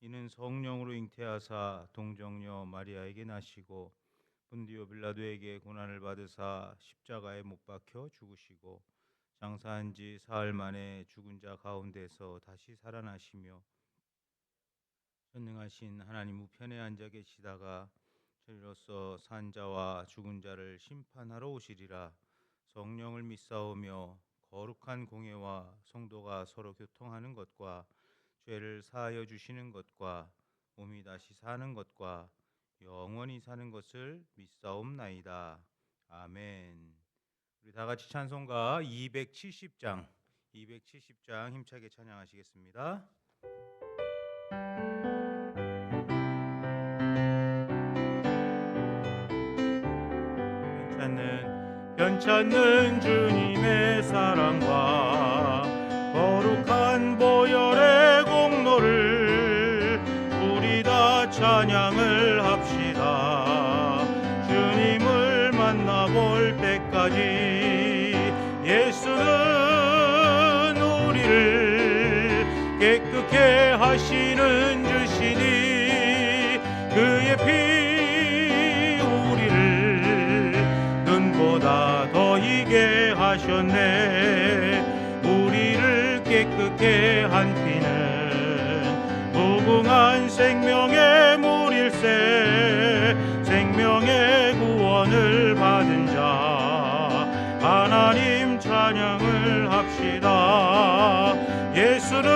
이는 성령으로 잉태하사 동정녀 마리아에게 나시고 본디오 빌라도에게 고난을 받으사 십자가에 못 박혀 죽으시고 장사한 지 사흘 만에 죽은 자 가운데서 다시 살아나시며 전능하신 하나님 우편에 앉아 계시다가 저리로서 산 자와 죽은 자를 심판하러 오시리라. 성령을 믿사오며 거룩한 공회와 성도가 서로 교통하는 것과 죄를 사하여 주시는 것과 몸이 다시 사는 것과 영원히 사는 것을 믿사옵나이다. 아멘. 우리 다 같이 찬송가 270장 힘차게 찬양하시겠습니다. 변찮는 주님의 사랑과 거룩한 보혈의 공로를 우리 다 찬양을 합시다. 주님을 만나볼 때까지 예수는 우리를 깨끗게 하시는 주시니 그의 피 보다 더 희게 하셨네. 우리를 깨끗게 한 피는 무궁한 생명의 물일세. 생명의 구원을 받은 자 하나님 찬양을 합시다. 예수는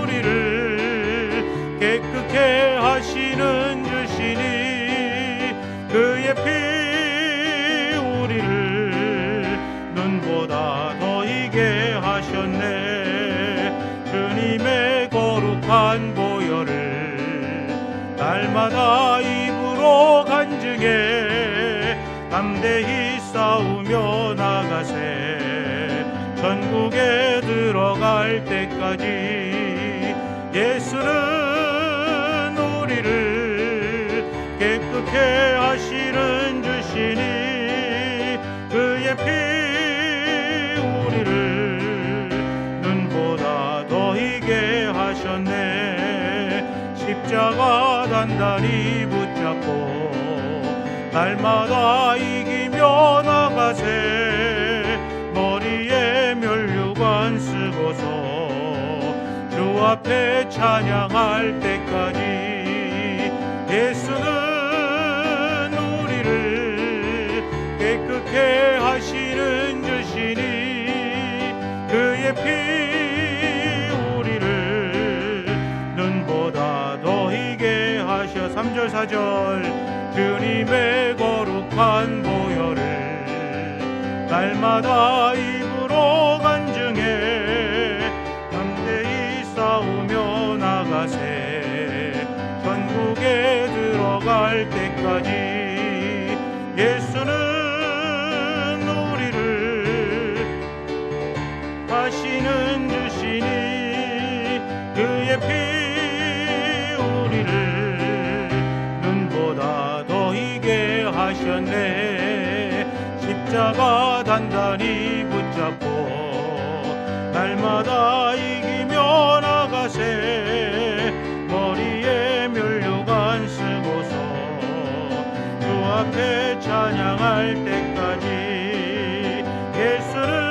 우리를 깨끗게 하시는 주시니 그의 피 눈보다 더 희게 하셨네. 주님의 거룩한 보혈을 날마다 입으로 간증해 담대히 싸우며 나가세. 천국에 들어갈 때까지 예수는 우리를 깨끗게 하시는 주시니 그의 피 우리를 눈보다 더 희게 하셨네. 십자가 단단히 붙잡고 날마다 이기며 나가세. 머리에 면류관 쓰고서 주 앞에 찬양할 때까지 예수는 우리를 깨끗게 하시는 주시니 그의 피 우리를 눈보다 더 희게 하셔. 3절 4절 주님의 거룩한 보혈을 날마다 입으로 간증해 담대히 싸우며 나가세. 천국에 들어갈 때까지 예수는 하시는 주시니 그의 피 우리를 눈보다 더 희게 하셨네. 십자가 단단히 붙잡고 날마다 이기며 나가세. 머리에 면류관 쓰고서 주 앞에 찬양할 때까지 예수는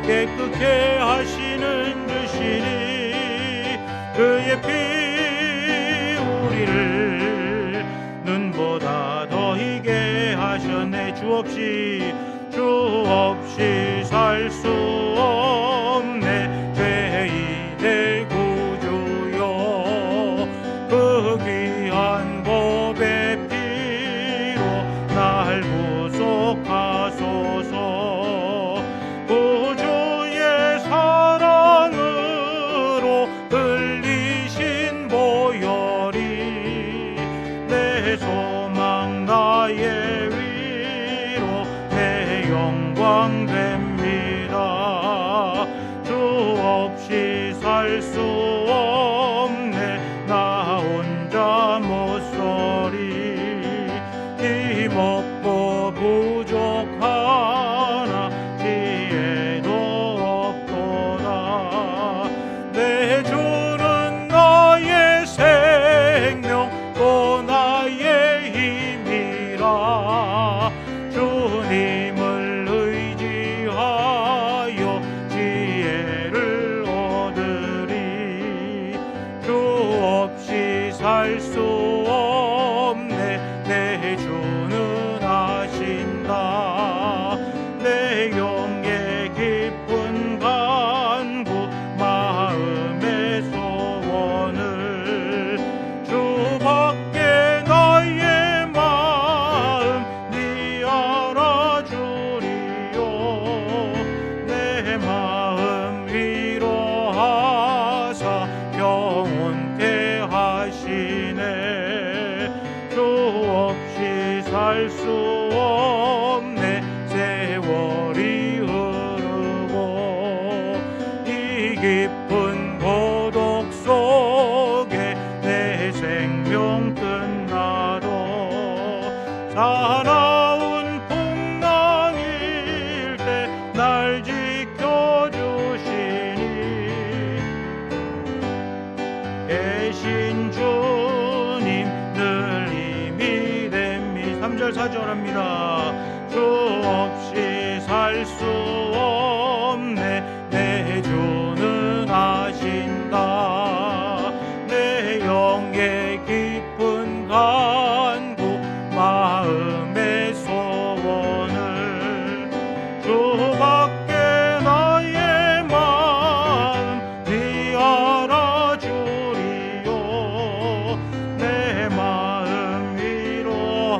깨끗게 하시는 주시니 그의 피 우리를 눈보다 더 희게 하셨네. 주 없이 살 수 없네. 죄인의 구주여 그 귀한 법의 피로 날 구속하소서. 소망 나의 위로 내 영광 됩니다. 주 없이 살 수 없네. 나 혼자 못 서리. 힘없고 부족하나 지혜도 없도다. 깊은 고독 속에 내 생명 끝나도 사나운 풍랑일 때 날 지켜주시니 계신 주님 늘 힘이 됩니다. 3절 4절 합니다. 주 없이 살 수 없네 내 주는 아신다. 내 영의 깊은 간구 마음의 소원을 주밖에 나의 마음 네 알아주리요. 내 마음 위로하사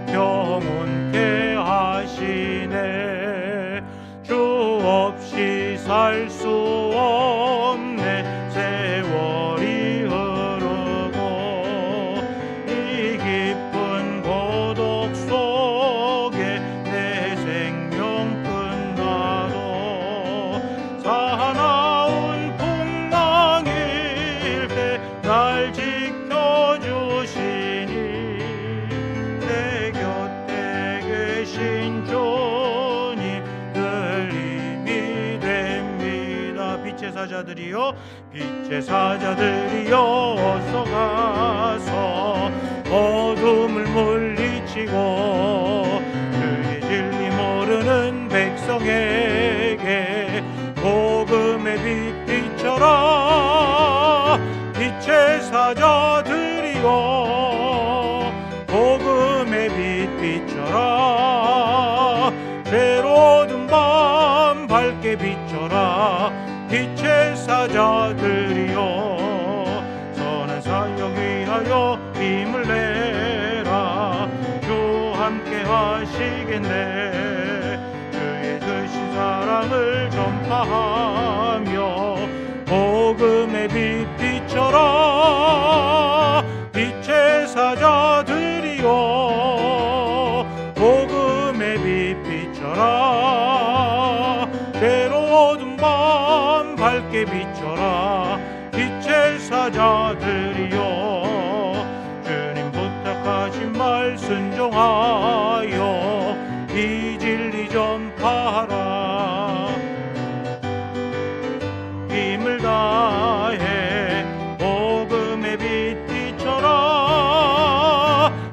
평온케 하시네. 주 없이 살 수 없네 세월이 흐르고 이 깊은 고독 속에 내 생명 끝나도 사나운 풍랑일 때 날 지켜주시니 내 곁에 계신 주님 늘 힘이 됩니다. 빛의 사자들이여 빛의 사자들이여 어서 가서 어둠을 물리치고 주의 진리 모르는 백성에게 복음의 빛 비춰라. 빛의 사자들이여 복음의 빛 비춰라. 괴로운 밤 밝게 비춰라. 빛의 사자들이여 선한 사역 위하여 힘을 내라. 주 함께 하시겠네. 주의 크신 사랑을 전파하며 복음의 빛 비춰라. 빛의 사자들이여 복음의 빛 비춰라. 괴로운 밤 밝게 비춰라. 빛의 사자들이여 주님 부탁하신 말 순종하여 이 진리 전파하라. 힘을 다해 복음의 빛 비춰라.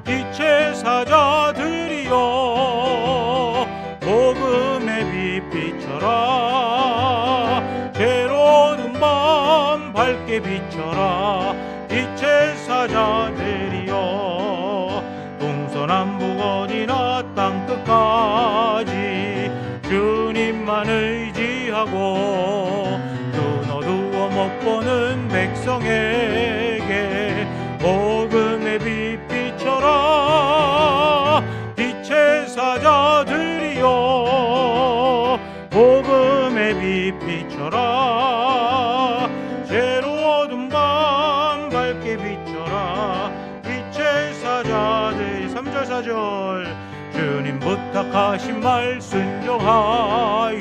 빛의 사자들이여 복음의 빛 비춰라. 괴로운 밤 밝게 비춰라. 빛의 사자들이여 동서남북 어디나 땅끝까지 주님만 의지하고 눈 어두워 못 보는 백성에게 복음의 빛 비춰라. 빛의 사자들이여 복음의 빛 비춰라. 괴로운 밤 밝게 비춰라. 빛의 사자들 3절 4절 주님 부탁하신 말 순종하여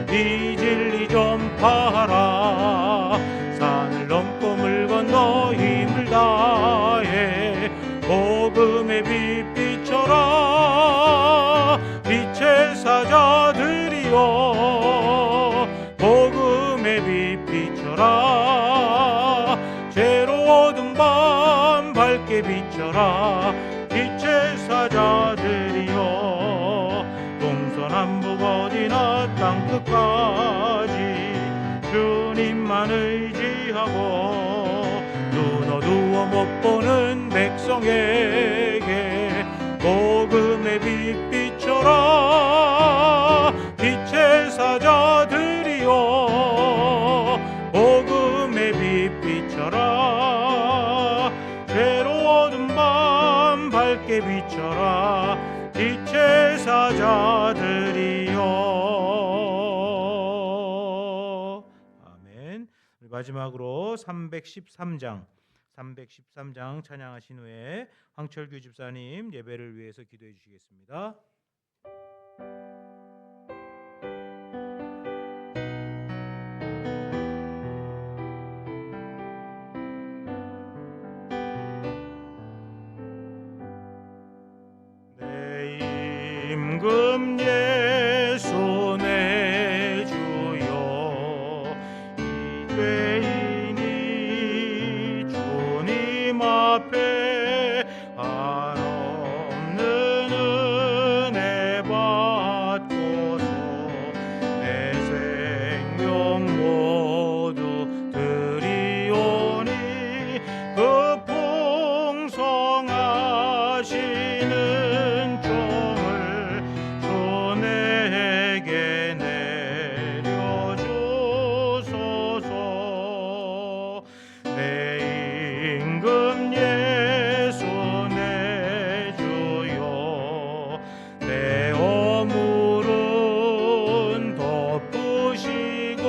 이 진리 전파하라. 산을 넘고 물 건너 힘을 다해 복음의 빛 비춰라. 빛의 사자들이여 복음의 빛 비춰라. 괴로운 밤 밝게 비춰라. 빛의 사자들이여 동서남북 어디나 땅끝까지 주님만 의지하고 눈 어두워 못 보는 백성에게 복음의 빛 비춰라. 빛의 사자들이여 복음의 빛 비춰라. 괴로운 밤 밝게 비춰라. 빛의 사자들이여. 아멘. 마지막으로 313장 찬양하신 후에 황철규 집사님 예배를 위해서 기도해 주시겠습니다. 임금 예수 내 주여 이 죄인이 주님 앞에 한없는 은혜 받고서 내 생명 모두 드리오니 그 풍성하시는 종을 주 내게 내려주소서. 내 임금 예수 내 주여 내 허물은 덮으시고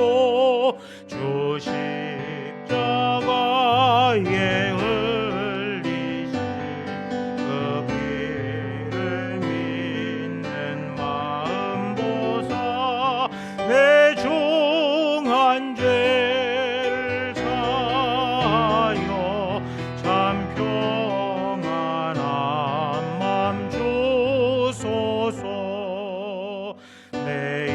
주 십자가에 흘리신 그 피를 믿는 마음 보사 내 중한 죄를 사하여 참 평안한 맘 주소서. 내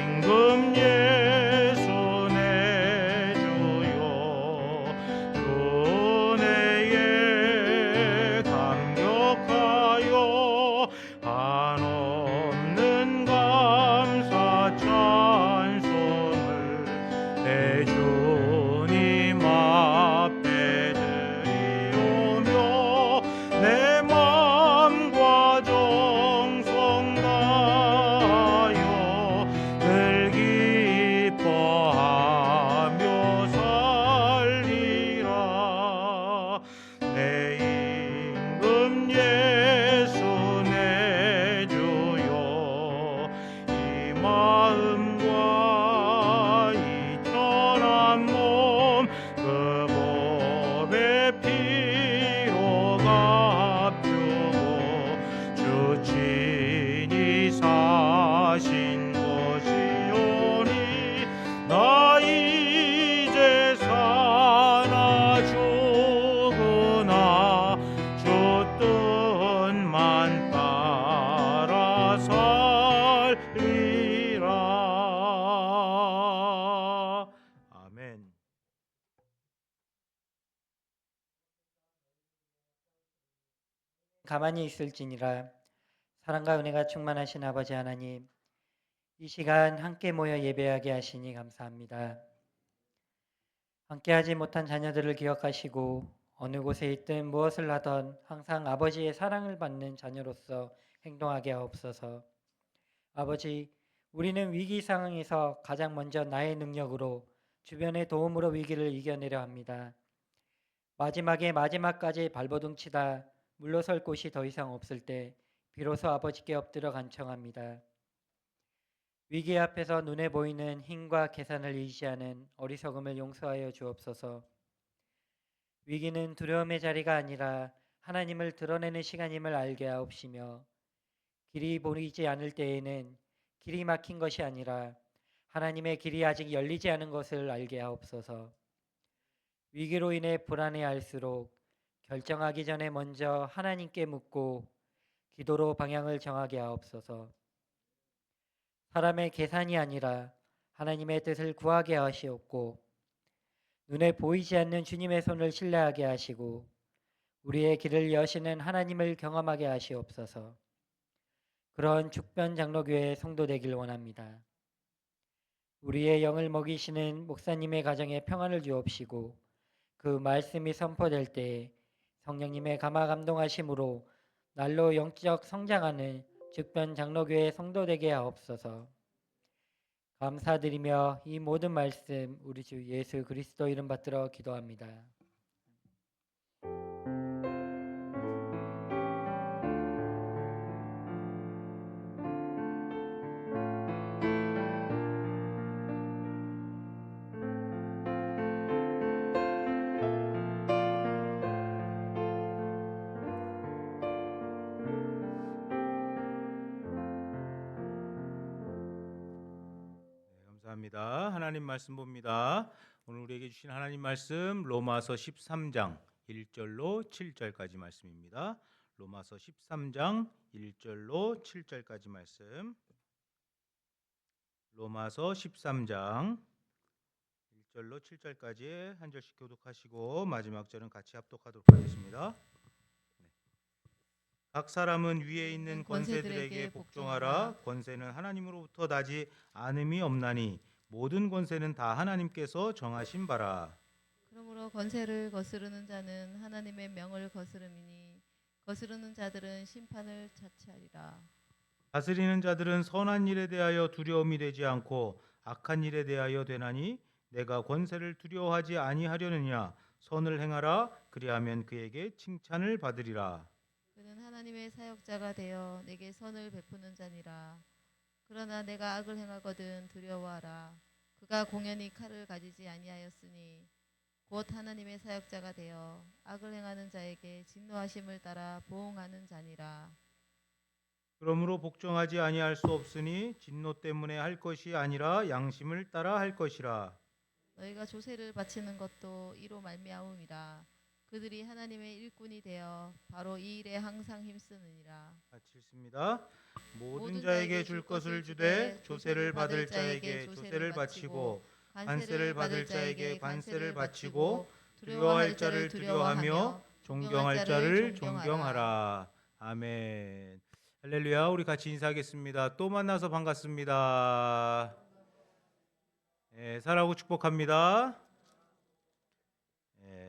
임금 예수 내 주여 주 내에 감격하여 한없는 감사 찬송을 내 주님 앞에 드리오며 내 마음과 정성 다하여 늘 기뻐하며 살리라. 내 임금 예수 내 주여 이 마음과 이 천한 몸 그 법의 피로 갚주고 주 친히 사신 것이오니 나 이제 사나 죽으나 주 뜻만 따라 살리라. 아멘. 가만히 있을지니라. 사랑과 은혜가 충만하신 아버지 하나님, 이 시간 함께 모여 예배하게 하시니 감사합니다. 함께하지 못한 자녀들을 기억하시고 어느 곳에 있든 무엇을 하던 항상 아버지의 사랑을 받는 자녀로서 행동하게 하옵소서. 아버지, 우리는 위기 상황에서 가장 먼저 나의 능력으로 주변의 도움으로 위기를 이겨내려 합니다. 마지막까지 발버둥 치다 물러설 곳이 더 이상 없을 때 비로소 아버지께 엎드려 간청합니다. 위기 앞에서 눈에 보이는 힘과 계산을 의지하는 어리석음을 용서하여 주옵소서. 위기는 두려움의 자리가 아니라 하나님을 드러내는 시간임을 알게 하옵시며, 길이 보이지 않을 때에는 길이 막힌 것이 아니라 하나님의 길이 아직 열리지 않은 것을 알게 하옵소서. 위기로 인해 불안해할수록 결정하기 전에 먼저 하나님께 묻고 기도로 방향을 정하게 하옵소서. 사람의 계산이 아니라 하나님의 뜻을 구하게 하시옵고, 눈에 보이지 않는 주님의 손을 신뢰하게 하시고 우리의 길을 여시는 하나님을 경험하게 하시옵소서. 그런 죽변 장로교회의 성도 되길 원합니다. 우리의 영을 먹이시는 목사님의 가정에 평안을 주옵시고, 그 말씀이 선포될 때에 성령님의 감화 감동하심으로 날로 영적 성장하는 죽변 장로교회 성도 되게 하옵소서. 감사드리며 이 모든 말씀 우리 주 예수 그리스도 이름 받들어 기도합니다. 감사합니다. 하나님 말씀 봅니다. 오늘 우리에게 주신 하나님 말씀 로마서 13장 1절로 7절까지 말씀입니다. 로마서 13장 1절로 7절까지 말씀. 로마서 13장 1절로 7절까지 한 절씩 교독하시고 마지막 절은 같이 합독하도록 하겠습니다. 네. 각 사람은 위에 있는 권세들에게 복종하라. 권세는 하나님으로부터 나지 않음이 없나니 모든 권세는 다 하나님께서 정하신 바라. 그러므로 권세를 거스르는 자는 하나님의 명을 거스름이니 거스르는 자들은 심판을 자취하리라. 다스리는 자들은 선한 일에 대하여 두려움이 되지 않고 악한 일에 대하여 되나니 내가 권세를 두려워하지 아니하려느냐. 선을 행하라. 그리하면 그에게 칭찬을 받으리라. 그는 하나님의 사역자가 되어 내게 선을 베푸는 자니라. 그러나 내가 악을 행하거든 두려워하라. 그가 공연히 칼을 가지지 아니하였으니 곧 하나님의 사역자가 되어 악을 행하는 자에게 진노하심을 따라 보응하는 자니라. 그러므로 복종하지 아니할 수 없으니 진노 때문에 할 것이 아니라 양심을 따라 할 것이라. 너희가 조세를 바치는 것도 이로 말미암음이라. 그들이 하나님의 일꾼이 되어 바로 이 일에 항상 힘쓰느니라. 같이 읽습니다. 모든 자에게 줄 것을 주되 조세를 받을 자에게 조세를 바치고 관세를 받을 자에게 관세를 바치고 두려워할 자를 두려워하며 존경할 자를 존경하라. 아멘. 할렐루야. 우리 같이 인사하겠습니다. 또 만나서 반갑습니다. 사랑하고 축복합니다.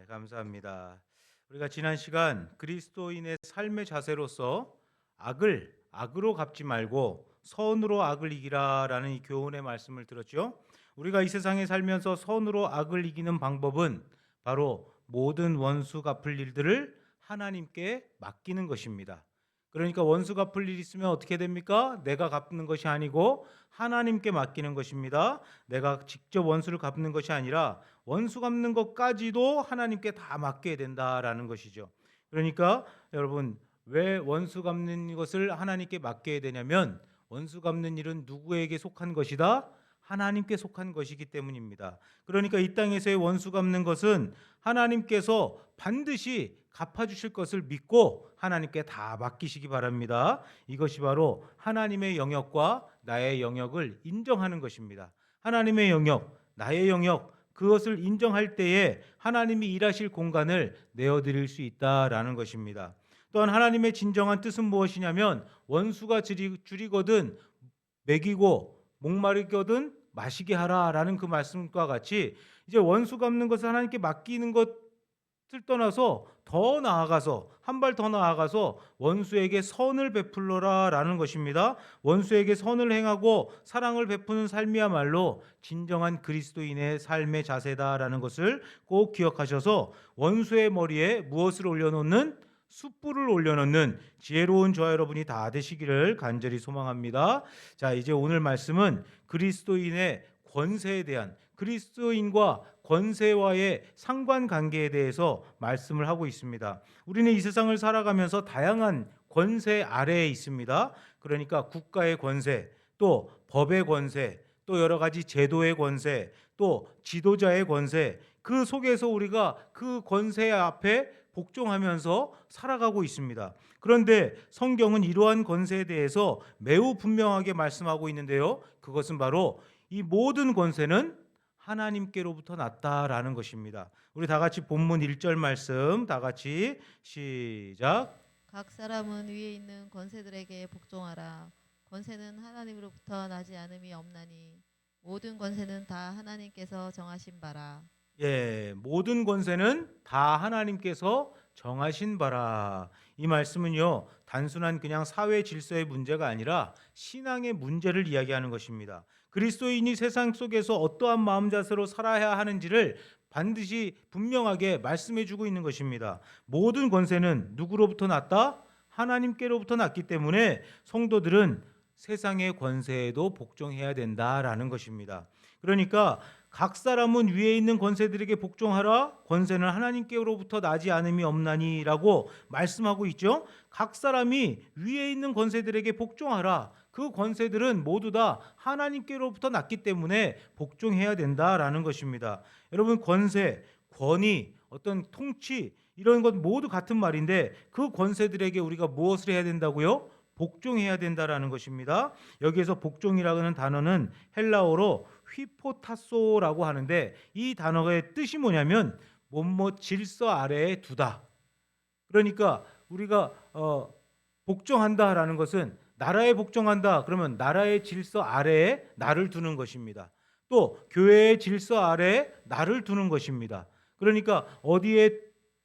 감사합니다. 우리가 지난 시간 그리스도인의 삶의 자세로서 악을 악으로 갚지 말고 선으로 악을 이기라라는 이 교훈의 말씀을 들었죠. 우리가 이 세상에 살면서 선으로 악을 이기는 방법은 바로 모든 원수 갚을 일들을 하나님께 맡기는 것입니다. 그러니까 원수 갚을 일 있으면 어떻게 됩니까? 내가 갚는 것이 아니고 하나님께 맡기는 것입니다. 내가 직접 원수를 갚는 것이 아니라 원수 갚는 것까지도 하나님께 다 맡겨야 된다라는 것이죠. 그러니까 여러분, 왜 원수 갚는 것을 하나님께 맡겨야 되냐면 원수 갚는 일은 누구에게 속한 것이다? 하나님께 속한 것이기 때문입니다. 그러니까 이 땅에서의 원수 갚는 것은 하나님께서 반드시 갚아주실 것을 믿고 하나님께 다 맡기시기 바랍니다. 이것이 바로 하나님의 영역과 나의 영역을 인정하는 것입니다. 하나님의 영역, 나의 영역, 그것을 인정할 때에 하나님이 일하실 공간을 내어드릴 수 있다라는 것입니다. 또한 하나님의 진정한 뜻은 무엇이냐면 원수가 줄이거든 먹이고 목마르거든 마시게 하라라는 그 말씀과 같이 이제 원수 갚는 것을 하나님께 맡기는 것을 떠나서 더 나아가서 한 발 더 나아가서 원수에게 선을 베풀러라라는 것입니다. 원수에게 선을 행하고 사랑을 베푸는 삶이야말로 진정한 그리스도인의 삶의 자세다라는 것을 꼭 기억하셔서 원수의 머리에 무엇을 올려놓는? 숯불을 올려놓는 지혜로운 저와 여러분이 다 되시기를 간절히 소망합니다. 자, 이제 오늘 말씀은 그리스도인의 권세에 대한, 그리스도인과 권세와의 상관관계에 대해서 말씀을 하고 있습니다. 우리는 이 세상을 살아가면서 다양한 권세 아래에 있습니다. 그러니까 국가의 권세, 또 법의 권세, 또 여러 가지 제도의 권세, 또 지도자의 권세, 그 속에서 우리가 그 권세 앞에 복종하면서 살아가고 있습니다. 그런데 성경은 이러한 권세에 대해서 매우 분명하게 말씀하고 있는데요. 그것은 바로 이 모든 권세는 하나님께로부터 났다라는 것입니다. 우리 다 같이 본문 1절 말씀 다 같이 시작. 각 사람은 위에 있는 권세들에게 복종하라. 권세는 하나님으로부터 나지 않음이 없나니 모든 권세는 다 하나님께서 정하신 바라. 모든 권세는 다 하나님께서 정하신 바라. 이 말씀은요, 단순한 그냥 사회 질서의 문제가 아니라 신앙의 문제를 이야기하는 것입니다. 그리스도인이 세상 속에서 어떠한 마음 자세로 살아야 하는지를 반드시 분명하게 말씀해 주고 있는 것입니다. 모든 권세는 누구로부터 났다? 하나님께로부터 났기 때문에 성도들은 세상의 권세에도 복종해야 된다라는 것입니다. 그러니까 각 사람은 위에 있는 권세들에게 복종하라. 권세는 하나님께로부터 나지 않음이 없나니라고 말씀하고 있죠. 각 사람이 위에 있는 권세들에게 복종하라. 그 권세들은 모두 다 하나님께로부터 났기 때문에 복종해야 된다라는 것입니다. 여러분, 권세, 권위, 어떤 통치 이런 것 모두 같은 말인데 그 권세들에게 우리가 무엇을 해야 된다고요? 복종해야 된다라는 것입니다. 여기에서 복종이라는 단어는 헬라어로 휘포타소라고 하는데 이 단어의 뜻이 뭐냐면 뭐뭐 질서 아래에 두다. 그러니까 우리가 복종한다라는 것은 나라에 복종한다. 그러면 나라의 질서 아래에 나를 두는 것입니다. 또 교회의 질서 아래에 나를 두는 것입니다. 그러니까 어디에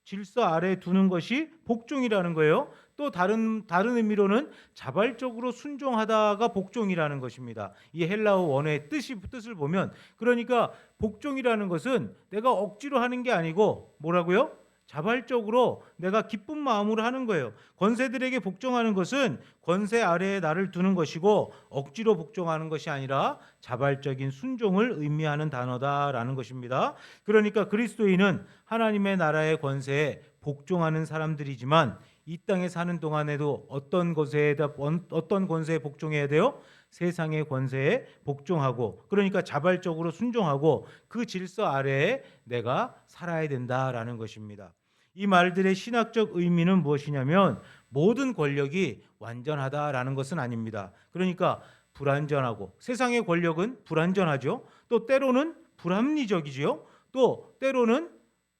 질서 아래에 두는 것이 복종이라는 거예요. 또 다른 의미로는 자발적으로 순종하다가 복종이라는 것입니다. 이 헬라어 원어의 뜻을 보면 그러니까 복종이라는 것은 내가 억지로 하는 게 아니고 뭐라고요? 자발적으로 내가 기쁜 마음으로 하는 거예요. 권세들에게 복종하는 것은 권세 아래에 나를 두는 것이고 억지로 복종하는 것이 아니라 자발적인 순종을 의미하는 단어다라는 것입니다. 그러니까 그리스도인은 하나님의 나라의 권세에 복종하는 사람들이지만 이 땅에 사는 동안에도 어떤 권세에 복종해야 돼요? 세상의 권세에 복종하고 그러니까 자발적으로 순종하고 그 질서 아래에 내가 살아야 된다라는 것입니다. 이 말들의 신학적 의미는 무엇이냐면 모든 권력이 완전하다라는 것은 아닙니다. 그러니까 불완전하고 세상의 권력은 불완전하죠. 또 때로는 불합리적이지요. 또 때로는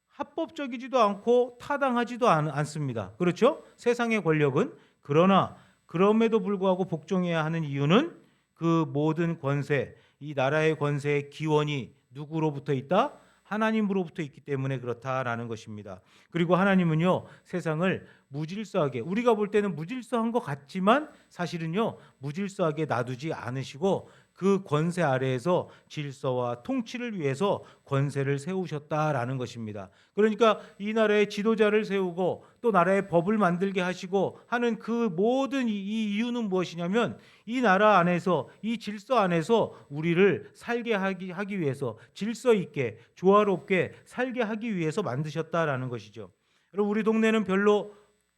합법적이지도 않고 타당하지도 않습니다. 그렇죠? 세상의 권력은 그러나 그럼에도 불구하고 복종해야 하는 이유는 그 모든 권세, 이 나라의 권세의 기원이 누구로부터 있다? 하나님으로부터 있기 때문에 그렇다라는 것입니다. 그리고 하나님은요 세상을 무질서하게 우리가 볼 때는 무질서한 것 같지만 사실은요 무질서하게 놔두지 않으시고 그 권세 아래에서 질서와 통치를 위해서 권세를 세우셨다라는 것입니다. 그러니까 이 나라의 지도자를 세우고 또 나라의 법을 만들게 하시고 하는 그 모든 이 이유는 무엇이냐면 이 나라 안에서 이 질서 안에서 우리를 살게 하기 위해서 질서 있게 조화롭게 살게 하기 위해서 만드셨다라는 것이죠. 여러분 우리 동네는 별로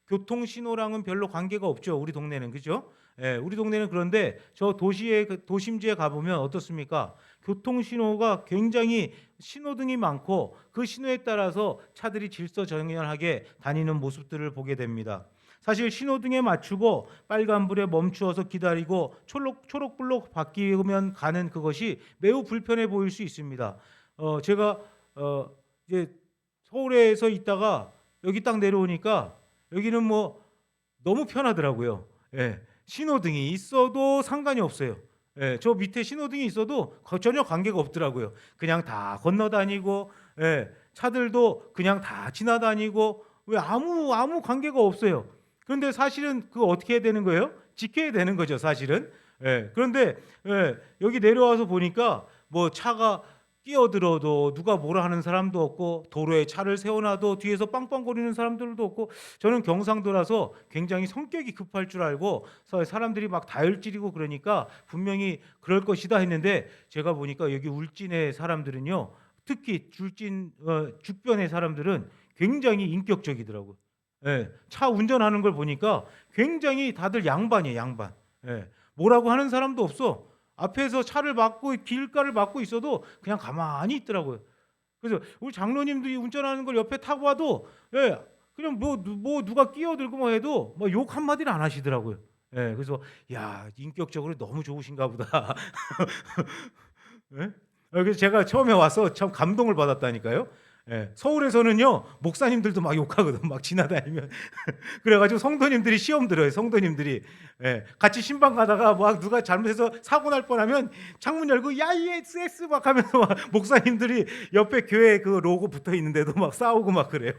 교통 신호랑은 별로 관계가 없죠. 우리 동네는 그죠? 예, 우리 동네는 그런데 저 도심지에 가보면 어떻습니까? 교통 신호가 굉장히 신호등이 많고 그 신호에 따라서 차들이 질서정연하게 다니는 모습들을 보게 됩니다. 사실 신호등에 맞추고 빨간불에 멈추어서 기다리고 초록불로 바뀌면 가는 그것이 매우 불편해 보일 수 있습니다. 제가 이제 서울에서 있다가 여기 딱 내려오니까 여기는 뭐 너무 편하더라고요. 예, 신호등이 있어도 상관이 없어요. 예, 저 밑에 신호등이 있어도 전혀 관계가 없더라고요. 그냥 다 건너다니고, 예, 차들도 그냥 다 지나다니고, 왜 아무 관계가 없어요. 그런데 사실은 그거 어떻게 해야 되는 거예요? 지켜야 되는 거죠, 사실은. 예, 그런데 여기 내려와서 보니까 뭐 차가 끼어들어도 누가 뭐라 하는 사람도 없고 도로에 차를 세워놔도 뒤에서 빵빵거리는 사람들도 없고 저는 경상도라서 굉장히 성격이 급할 줄 알고 사람들이 막 다혈질이고 그러니까 분명히 그럴 것이다 했는데 제가 보니까 여기 울진의 사람들은요 특히 죽변의 사람들은 굉장히 인격적이더라고요. 예, 차 운전하는 걸 보니까 굉장히 다들 양반이에요, 양반. 예, 뭐라고 하는 사람도 없어. 앞에서 차를 막고 길가를 막고 있어도 그냥 가만히 있더라고요. 그래서 우리 장로님들이 운전하는 걸 옆에 타고 와도 예, 그냥 뭐 누가 끼어들고 뭐 해도 뭐 욕 한마디는 안 하시더라고요. 예, 그래서 야 인격적으로 너무 좋으신가 보다. 예? 그래서 제가 처음에 와서 참 감동을 받았다니까요. 예, 서울에서는요 목사님들도 막 욕하거든 막 지나다니면 그래가지고 성도님들이 시험 들어요. 성도님들이 예, 같이 신방 가다가 막 누가 잘못해서 사고 날 뻔하면 창문 열고 야이엑스 막 하면서 막 목사님들이 옆에 교회 그 로고 붙어 있는데도 막 싸우고 막 그래요.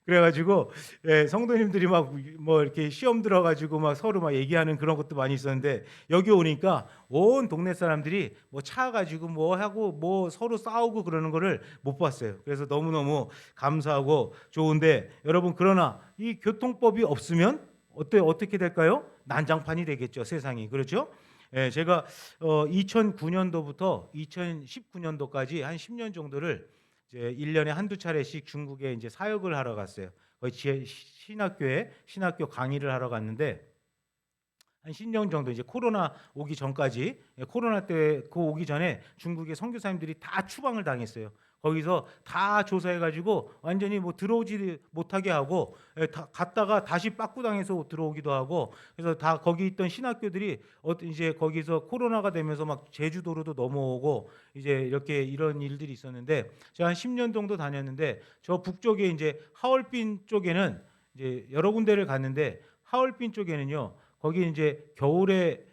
그래가지고 예, 성도님들이 막 뭐 이렇게 시험 들어가지고 막 서로 막 얘기하는 그런 것도 많이 있었는데 여기 오니까 온 동네 사람들이 뭐 차 가지고 뭐 하고 뭐 서로 싸우고 그러는 거를 못 봤어요. 그래서 너무너무 감사하고 좋은데 여러분 그러나 이 교통법이 없으면 어떻게 될까요? 난장판이 되겠죠, 세상이. 그렇죠? 예, 제가 2009년도부터 2019년도까지 한 10년 정도를 이제 1년에 한두 차례씩 중국에 이제 사역을 하러 갔어요. 거의 신학교 강의를 하러 갔는데 한 10년 정도 이제 코로나 오기 전까지, 코로나 때 그 오기 전에 중국의 선교사님들이 다 추방을 당했어요. 거기서 다 조사해가지고 완전히 뭐 들어오지 못하게 하고, 다 갔다가 다시 빠꾸당해서 들어오기도 하고, 그래서 다 거기 있던 신학교들이 이제 거기서 코로나가 되면서 막 제주도로도 넘어오고 이제 이렇게 이런 일들이 있었는데, 제가 한 10년 정도 다녔는데 저 북쪽에 이제 하얼빈 쪽에는 이제 여러 군데를 갔는데, 하얼빈 쪽에는요, 거기 이제 겨울에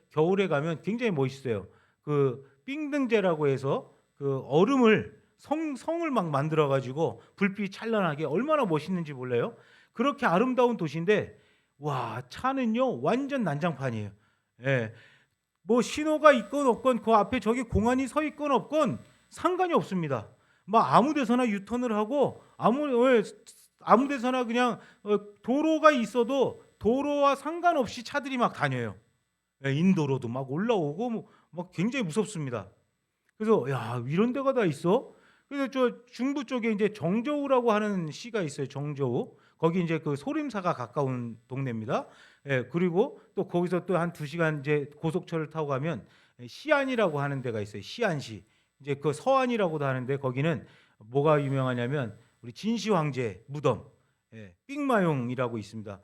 가면 굉장히 멋있어요. 그 삥등제라고 해서 그 얼음을 성을 막 만들어 가지고 불빛 찬란하게, 얼마나 멋있는지 몰라요. 그렇게 아름다운 도시인데 와, 차는요 완전 난장판이에요. 예. 뭐 신호가 있건 없건, 그 앞에 저기 공안이 서 있건 없건 상관이 없습니다. 막 아무 데서나 유턴을 하고 아무 데서나 그냥 도로가 있어도 도로와 상관없이 차들이 막 다녀요. 예, 인도로도 막 올라오고 막 굉장히 무섭습니다. 그래서 야, 이런 데가 다 있어? 그래서 저 중부 쪽에 이제 정저우라고 하는 시가 있어요. 정저우. 거기 이제 그 소림사가 가까운 동네입니다. 예, 그리고 또 거기서 또 한 2시간 이제 고속철을 타고 가면 시안이라고 하는 데가 있어요. 시안시. 이제 그 서안이라고도 하는데 거기는 뭐가 유명하냐면 우리 진시 황제 무덤, 삑마용이라고 있습니다.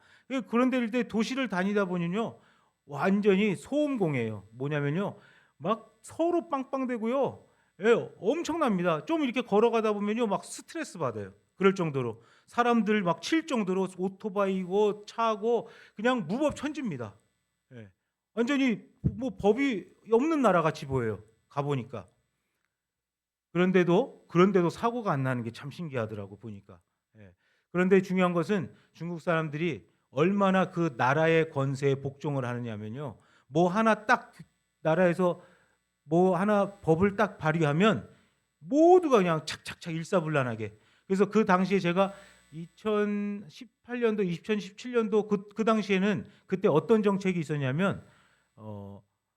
그런데 일대 도시를 다니다 보면요, 완전히 소음공해예요. 뭐냐면요, 막 서로 빵빵대고요. 예, 엄청납니다. 좀 이렇게 걸어가다 보면요, 막 스트레스 받아요. 그럴 정도로 사람들 막 칠 정도로 오토바이고 차고 그냥 무법천지입니다. 예, 완전히 뭐 법이 없는 나라 같이 보여요. 가보니까. 그런데도 사고가 안 나는 게 참 신기하더라고 보니까. 예. 그런데 중요한 것은 중국 사람들이 얼마나 그 나라의 권세에 복종을 하느냐면요, 뭐 하나 딱 나라에서 뭐 하나 법을 딱 발의하면 모두가 그냥 착착착 일사불란하게. 그래서 그 당시에 제가 2018년도, 2017년도 그 당시에는 그때 어떤 정책이 있었냐면,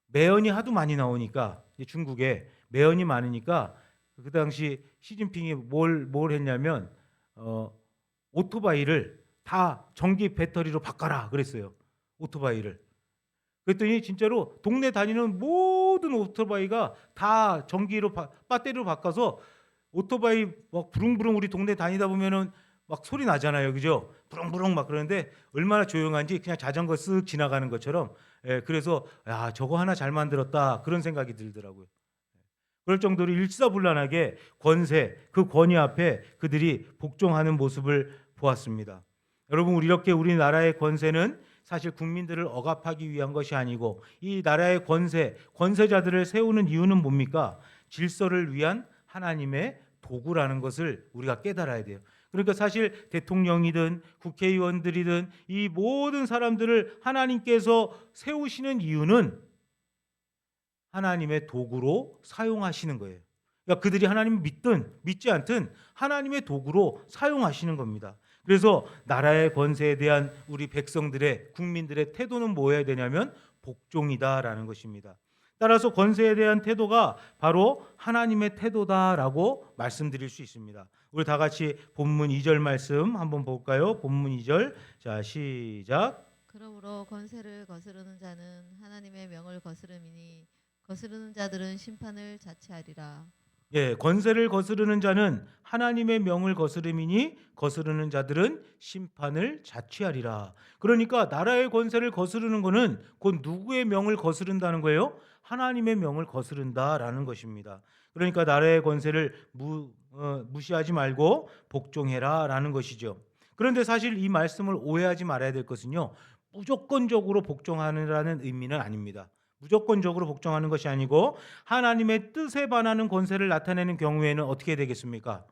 매연이 하도 많이 나오니까, 중국에 매연이 많으니까 그 당시 시진핑이 뭘 했냐면 오토바이를 다 전기 배터리로 바꿔라 그랬어요. 오토바이를. 그랬더니 진짜로 동네 다니는 모든 오토바이가 다 전기로 배터리로 바꿔서, 오토바이 막 부릉부릉 우리 동네 다니다 보면은 막 소리 나잖아요, 그죠? 부릉부릉 막. 그러는데 얼마나 조용한지 그냥 자전거 쓱 지나가는 것처럼. 예, 그래서 야, 저거 하나 잘 만들었다 그런 생각이 들더라고요. 그럴 정도로 일사불란하게 그 권위 앞에 그들이 복종하는 모습을 보았습니다. 여러분, 이렇게 우리나라의 권세는 사실 국민들을 억압하기 위한 것이 아니고, 이 나라의 권세자들을 세우는 이유는 뭡니까? 질서를 위한 하나님의 도구라는 것을 우리가 깨달아야 돼요. 그러니까 사실 대통령이든 국회의원들이든 이 모든 사람들을 하나님께서 세우시는 이유는 하나님의 도구로 사용하시는 거예요. 그러니까 그들이 하나님을 믿든 믿지 않든 하나님의 도구로 사용하시는 겁니다. 그래서 나라의 권세에 대한 우리 백성들의, 국민들의 태도는 뭐여야 되냐면 복종이다라는 것입니다. 따라서 권세에 대한 태도가 바로 하나님의 태도다라고 말씀드릴 수 있습니다. 우리 다 같이 본문 2절 말씀 한번 볼까요? 본문 2절. 자, 시작. 그러므로 권세를 거스르는 자는 하나님의 명을 거스름이니 거스르는 자들은 심판을 자취하리라. 예, 권세를 거스르는 자는 하나님의 명을 거스름이니 거스르는 자들은 심판을 자취하리라. 그러니까 나라의 권세를 거스르는 것은 곧 누구의 명을 거스른다는 거예요? 하나님의 명을 거스른다라는 것입니다. 그러니까 나라의 권세를 무시하지 말고 복종해라라는 것이죠. 그런데 사실 이 말씀을 오해하지 말아야 될 것은요, 무조건적으로 복종하느라는 의미는 아닙니다. 무조건적으로 복종하는 것이 아니고 하나님의 뜻에 반하는 권세를 나타내는 경우에는 어떻게 되겠습니까?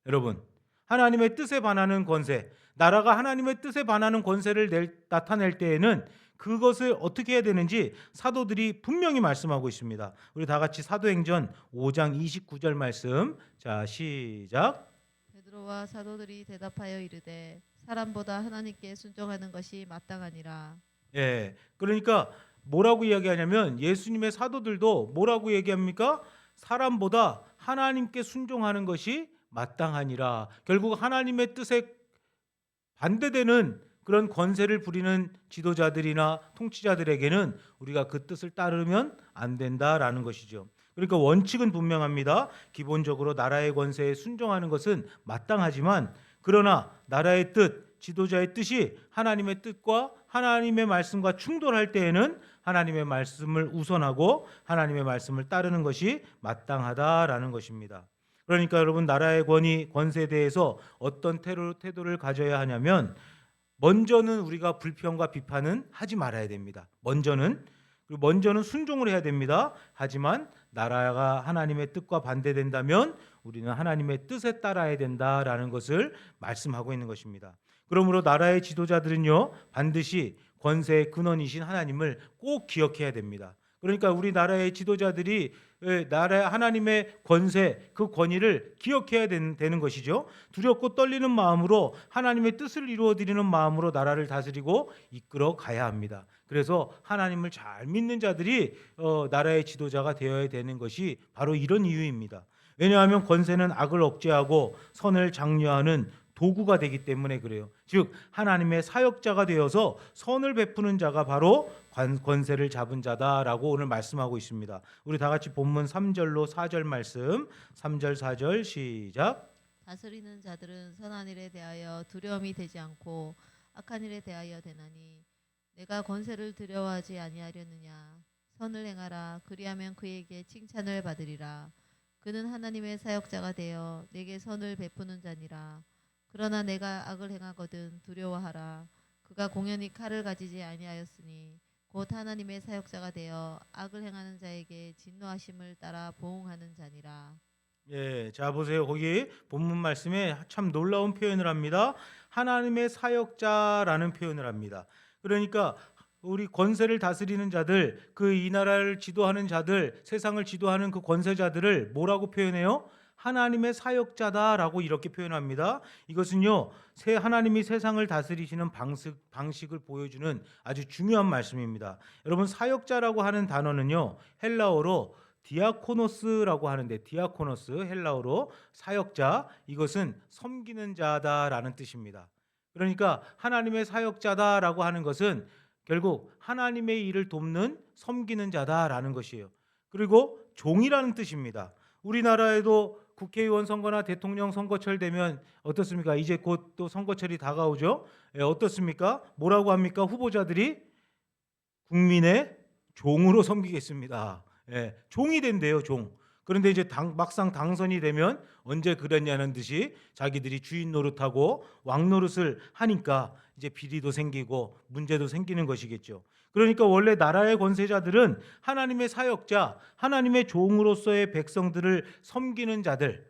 여러분, 하나님의 뜻에 반하는 권세, 나라가 하나님의 뜻에 반하는 권세를 나타낼 때에는 그것을 어떻게 해야 되는지 사도들이 분명히 말씀하고 있습니다. 우리 다 같이 사도행전 5장 29절 말씀. 자, 시작. 베드로와 사도들이 대답하여 이르되 사람보다 하나님께 순종하는 것이 마땅하니라. 예, 그러니까 뭐라고 이야기하냐면 예수님의 사도들도 뭐라고 얘기합니까? 사람보다 하나님께 순종하는 것이 마땅하니라. 결국 하나님의 뜻에 반대되는 그런 권세를 부리는 지도자들이나 통치자들에게는 우리가 그 뜻을 따르면 안 된다라는 것이죠. 그러니까 원칙은 분명합니다. 기본적으로 나라의 권세에 순종하는 것은 마땅하지만 그러나 나라의 뜻, 지도자의 뜻이 하나님의 뜻과 하나님의 말씀과 충돌할 때에는 하나님의 말씀을 우선하고 하나님의 말씀을 따르는 것이 마땅하다라는 것입니다. 그러니까 여러분 나라의 권위, 권세에 대해서 어떤 태도를 가져야 하냐면 먼저는 우리가 불평과 비판은 하지 말아야 됩니다. 먼저는 순종을 해야 됩니다. 하지만 나라가 하나님의 뜻과 반대된다면 우리는 하나님의 뜻에 따라야 된다라는 것을 말씀하고 있는 것입니다. 그러므로 나라의 지도자들은요 반드시 권세의 근원이신 하나님을 꼭 기억해야 됩니다. 그러니까 우리 나라의 지도자들이 나라의 하나님의 권세, 그 권위를 기억해야 되는 것이죠. 두렵고 떨리는 마음으로 하나님의 뜻을 이루어드리는 마음으로 나라를 다스리고 이끌어 가야 합니다. 그래서 하나님을 잘 믿는 자들이 나라의 지도자가 되어야 되는 것이 바로 이런 이유입니다. 왜냐하면 권세는 악을 억제하고 선을 장려하는 도구가 되기 때문에 그래요. 즉 하나님의 사역자가 되어서 선을 베푸는 자가 바로 권세를 잡은 자다라고 오늘 말씀하고 있습니다. 우리 다 같이 본문 3절로 4절 말씀 3절 4절 시작. 다스리는 자들은 선한 일에 대하여 두려움이 되지 않고 악한 일에 대하여 되나니 내가 권세를 두려워하지 아니하려느냐. 선을 행하라. 그리하면 그에게 칭찬을 받으리라. 그는 하나님의 사역자가 되어 내게 선을 베푸는 자니라. 그러나 내가 악을 행하거든 두려워하라. 그가 공연히 칼을 가지지 아니하였으니 곧 하나님의 사역자가 되어 악을 행하는 자에게 진노하심을 따라 보응하는 자니라. 예, 자 보세요. 거기 본문 말씀에 참 놀라운 표현을 합니다. 하나님의 사역자라는 표현을 합니다. 그러니까 우리 권세를 다스리는 자들, 그 이 나라를 지도하는 자들, 세상을 지도하는 그 권세자들을 뭐라고 표현해요? 하나님의 사역자다라고 이렇게 표현합니다. 이것은요, 하나님이 세상을 다스리시는 방식을 보여주는 아주 중요한 말씀입니다. 여러분 사역자라고 하는 단어는요, 헬라어로 디아코노스라고 하는데 디아코노스 헬라어로 사역자 이것은 섬기는 자다라는 뜻입니다. 그러니까 하나님의 사역자다라고 하는 것은 결국 하나님의 일을 돕는 섬기는 자다라는 것이에요. 그리고 종이라는 뜻입니다. 우리나라에도 국회의원 선거나 대통령 선거철 되면 어떻습니까? 이제 곧 또 선거철이 다가오죠. 어떻습니까? 뭐라고 합니까? 후보자들이 국민의 종으로 섬기겠습니다. 종이 된대요, 종. 그런데 이제 막상 당선이 되면 언제 그랬냐는 듯이 자기들이 주인 노릇하고 왕 노릇을 하니까 이제 비리도 생기고 문제도 생기는 것이겠죠. 그러니까 원래 나라의 권세자들은 하나님의 사역자, 하나님의 종으로서의 백성들을 섬기는 자들,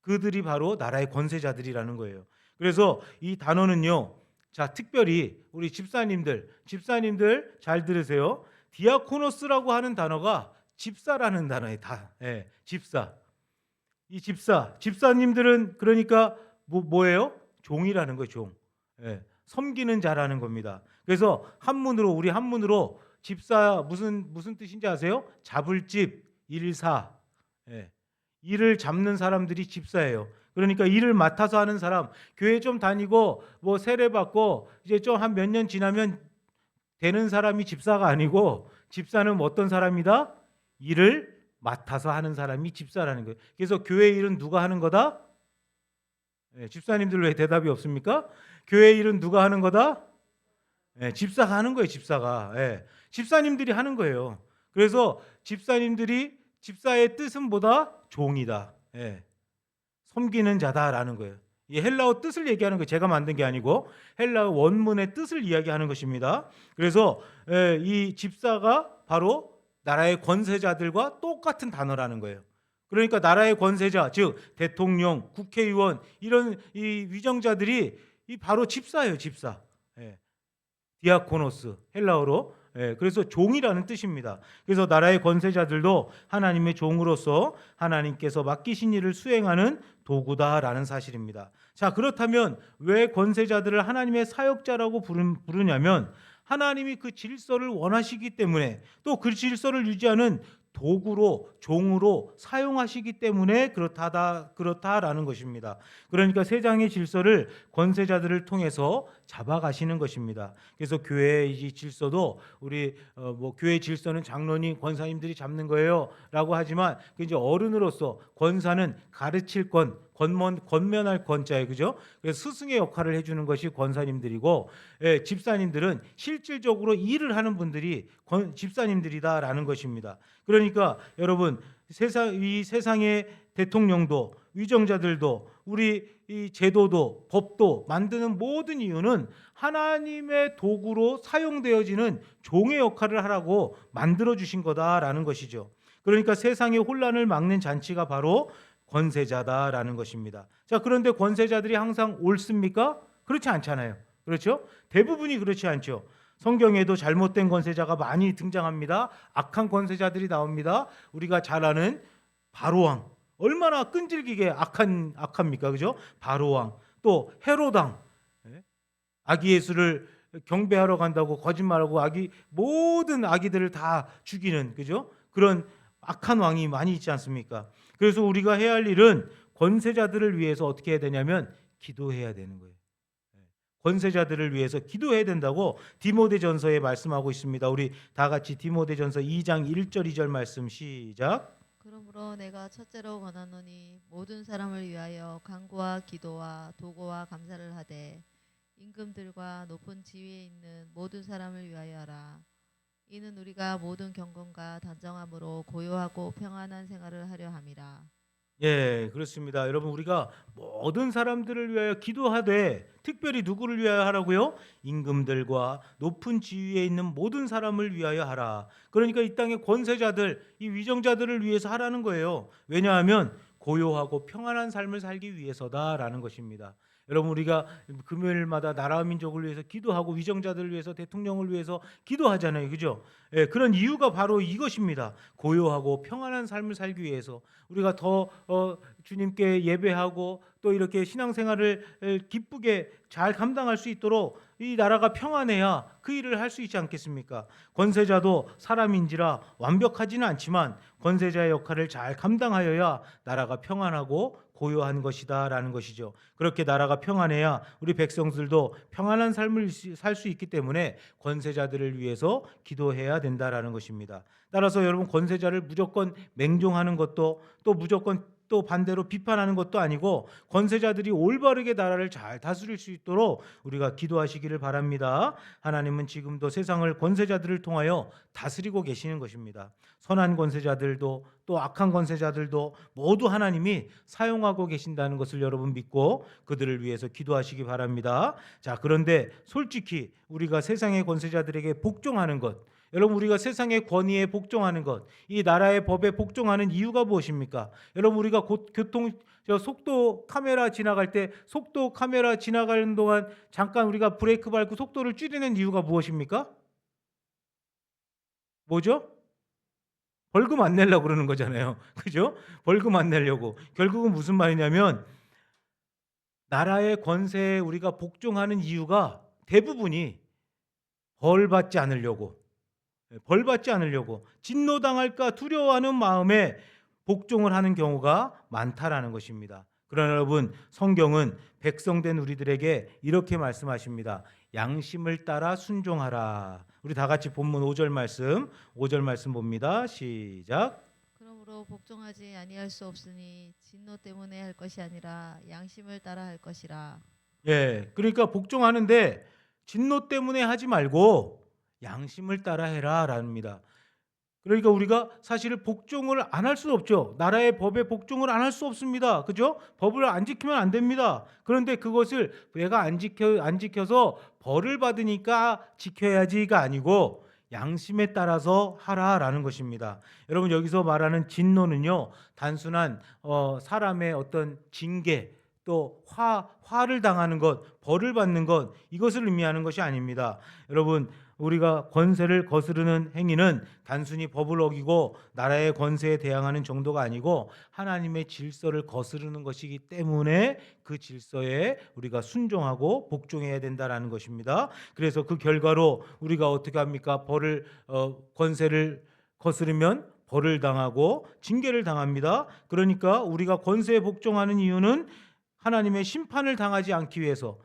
그들이 바로 나라의 권세자들이라는 거예요. 그래서 이 단어는요, 자 특별히 우리 집사님들 잘 들으세요. 디아코노스라고 하는 단어가 집사라는 단어에 집사. 이 집사님들은 그러니까 뭐예요? 종이라는 거예요, 종. 섬기는 자라는 겁니다. 그래서 우리 한문으로 집사 무슨 뜻인지 아세요? 잡을 집, 일사. 일을 잡는 사람들이 집사예요. 그러니까 일을 맡아서 하는 사람, 교회 좀 다니고 뭐 세례 받고 이제 좀 한 몇 년 지나면 되는 사람이 집사가 아니고 집사는 어떤 사람이다? 일을 맡아서 하는 사람이 집사라는 거예요. 그래서 교회 일은 누가 하는 거다? 집사님들 왜 대답이 없습니까? 교회 일은 누가 하는 거다? 집사가 하는 거예요. 집사가. 집사님들이 하는 거예요. 그래서 집사의 뜻은 뭐다? 종이다. 섬기는 자다라는 거예요. 이 헬라어 뜻을 얘기하는 거예요. 제가 만든 게 아니고 헬라어 원문의 뜻을 이야기하는 것입니다. 그래서 이 집사가 바로 나라의 권세자들과 똑같은 단어라는 거예요. 그러니까 나라의 권세자, 즉 대통령, 국회의원 이런 이 위정자들이 바로 집사예요. 집사. 디아코노스 헬라어로. 그래서 종이라는 뜻입니다. 그래서 나라의 권세자들도 하나님의 종으로서 하나님께서 맡기신 일을 수행하는 도구다라는 사실입니다. 자, 그렇다면 왜 권세자들을 하나님의 사역자라고 부르냐면 하나님이 그 질서를 원하시기 때문에 또 그 질서를 유지하는 도구로 종으로 사용하시기 때문에 그렇다라는 것입니다. 그러니까 세상의 질서를 권세자들을 통해서 잡아가시는 것입니다. 그래서 교회의 이 질서도 우리 교회 질서는 장로님 권사님들이 잡는 거예요라고 하지만 그 이제 어른으로서 권사는 가르칠 권면할 권자에 그죠? 그래서 스승의 역할을 해주는 것이 권사님들이고 집사님들은 실질적으로 일을 하는 분들이 집사님들이다라는 것입니다. 그러니까 여러분 이 세상의 대통령도 위정자들도 우리 이 제도도 법도 만드는 모든 이유는 하나님의 도구로 사용되어지는 종의 역할을 하라고 만들어 주신 거다라는 것이죠. 그러니까 세상의 혼란을 막는 잔치가 바로 권세자다라는 것입니다. 자, 그런데 권세자들이 항상 옳습니까? 그렇지 않잖아요. 그렇죠? 대부분이 그렇지 않죠. 성경에도 잘못된 권세자가 많이 등장합니다. 악한 권세자들이 나옵니다. 우리가 잘 아는 바로왕, 얼마나 끈질기게 악합니까? 그죠? 바로왕, 또 헤로당, 아기 예수를 경배하러 간다고 거짓말하고 모든 아기들을 다 죽이는 그죠? 그런 악한 왕이 많이 있지 않습니까? 그래서 우리가 해야 할 일은 권세자들을 위해서 어떻게 해야 되냐면 기도해야 되는 거예요. 권세자들을 위해서 기도해야 된다고 디모데전서에 말씀하고 있습니다. 우리 다 같이 디모데전서 2장 1절 2절 말씀 시작. 그러므로 내가 첫째로 권하노니 모든 사람을 위하여 간구와 기도와 도구와 감사를 하되 임금들과 높은 지위에 있는 모든 사람을 위하여 하라. 이는 우리가 모든 경건과 단정함으로 고요하고 평안한 생활을 하려 함이라. 예, 그렇습니다. 여러분 우리가 모든 사람들을 위하여 기도하되 특별히 누구를 위하여 하라고요? 임금들과 높은 지위에 있는 모든 사람을 위하여 하라. 그러니까 이 땅의 권세자들, 이 위정자들을 위해서 하라는 거예요. 왜냐하면 고요하고 평안한 삶을 살기 위해서다라는 것입니다. 여러분 우리가 금요일마다 나라 민족을 위해서 기도하고 위정자들을 위해서 대통령을 위해서 기도하잖아요. 그죠? 예, 그런 이유가 바로 이것입니다. 고요하고 평안한 삶을 살기 위해서 우리가 더 주님께 예배하고 또 이렇게 신앙생활을 기쁘게 잘 감당할 수 있도록 이 나라가 평안해야 그 일을 할 수 있지 않겠습니까? 권세자도 사람인지라 완벽하지는 않지만 권세자의 역할을 잘 감당하여야 나라가 평안하고 고요한 것이다라는 것이죠. 그렇게 나라가 평안해야 우리 백성들도 평안한 삶을 살 수 있기 때문에 권세자들을 위해서 기도해야 된다라는 것입니다. 따라서 여러분 권세자를 무조건 맹종하는 것도 또 무조건 또 반대로 비판하는 것도 아니고 권세자들이 올바르게 나라를 잘 다스릴 수 있도록 우리가 기도하시기를 바랍니다. 하나님은 지금도 세상을 권세자들을 통하여 다스리고 계시는 것입니다. 선한 권세자들도 또 악한 권세자들도 모두 하나님이 사용하고 계신다는 것을 여러분 믿고 그들을 위해서 기도하시기 바랍니다. 자, 그런데 솔직히 우리가 세상의 권세자들에게 복종하는 것, 여러분 우리가 세상의 권위에 복종하는 것, 이 나라의 법에 복종하는 이유가 무엇입니까? 여러분 우리가 곧 속도 카메라 지나갈 때 속도 카메라 지나가는 동안 잠깐 우리가 브레이크 밟고 속도를 줄이는 이유가 무엇입니까? 뭐죠? 벌금 안 내려고 그러는 거잖아요. 그죠? 벌금 안 내려고. 결국은 무슨 말이냐면 나라의 권세에 우리가 복종하는 이유가 대부분이 벌 받지 않으려고 진노당할까 두려워하는 마음에 복종을 하는 경우가 많다라는 것입니다. 그러나 여러분 성경은 백성된 우리들에게 이렇게 말씀하십니다. 양심을 따라 순종하라. 우리 다 같이 본문 5절 말씀 봅니다. 시작. 그러므로 복종하지 아니할 수 없으니 진노 때문에 할 것이 아니라 양심을 따라 할 것이라. 예, 그러니까 복종하는데 진노 때문에 하지 말고 양심을 따라 해라랍니다. 그러니까 우리가 사실 복종을 안 할 수 없죠. 나라의 법에 복종을 안 할 수 없습니다. 그죠? 법을 안 지키면 안 됩니다. 그런데 그것을 내가 안 지켜서 벌을 받으니까 지켜야지가 아니고 양심에 따라서 하라라는 것입니다. 여러분 여기서 말하는 진노는요, 단순한 사람의 어떤 징계 또 화를 당하는 것, 벌을 받는 것, 이것을 의미하는 것이 아닙니다. 여러분 우리가 권세를 거스르는 행위는 단순히 법을 어기고 나라의 권세에 대항하는 정도가 아니고 하나님의 질서를 거스르는 것이기 때문에 그 질서에 우리가 순종하고 복종해야 된다라는 것입니다. 그래서 그 결과로 우리가 어떻게 합니까? 권세를 거스르면 벌을 당하고 징계를 당합니다. 그러니까 우리가 권세에 복종하는 이유는 하나님의 심판을 당하지 않기 위해서,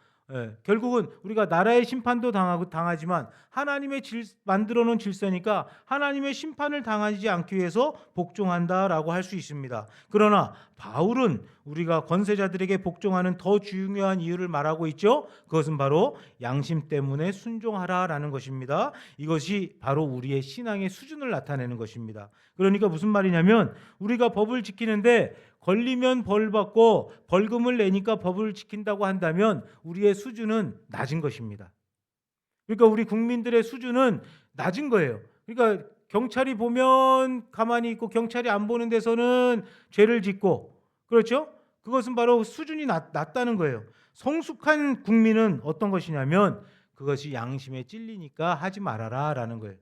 결국은 우리가 나라의 심판도 당하지만 하나님의 만들어 놓은 질서니까 하나님의 심판을 당하지 않기 위해서 복종한다라고 할 수 있습니다. 그러나 바울은 우리가 권세자들에게 복종하는 더 중요한 이유를 말하고 있죠. 그것은 바로 양심 때문에 순종하라라는 것입니다. 이것이 바로 우리의 신앙의 수준을 나타내는 것입니다. 그러니까 무슨 말이냐면 우리가 법을 지키는데 걸리면 벌 받고 벌금을 내니까 법을 지킨다고 한다면 우리의 수준은 낮은 것입니다. 그러니까 우리 국민들의 수준은 낮은 거예요. 그러니까 경찰이 보면 가만히 있고 경찰이 안 보는 데서는 죄를 짓고, 그렇죠? 그것은 바로 수준이 낮다는 거예요. 성숙한 국민은 어떤 것이냐면 그것이 양심에 찔리니까 하지 말아라라는 거예요.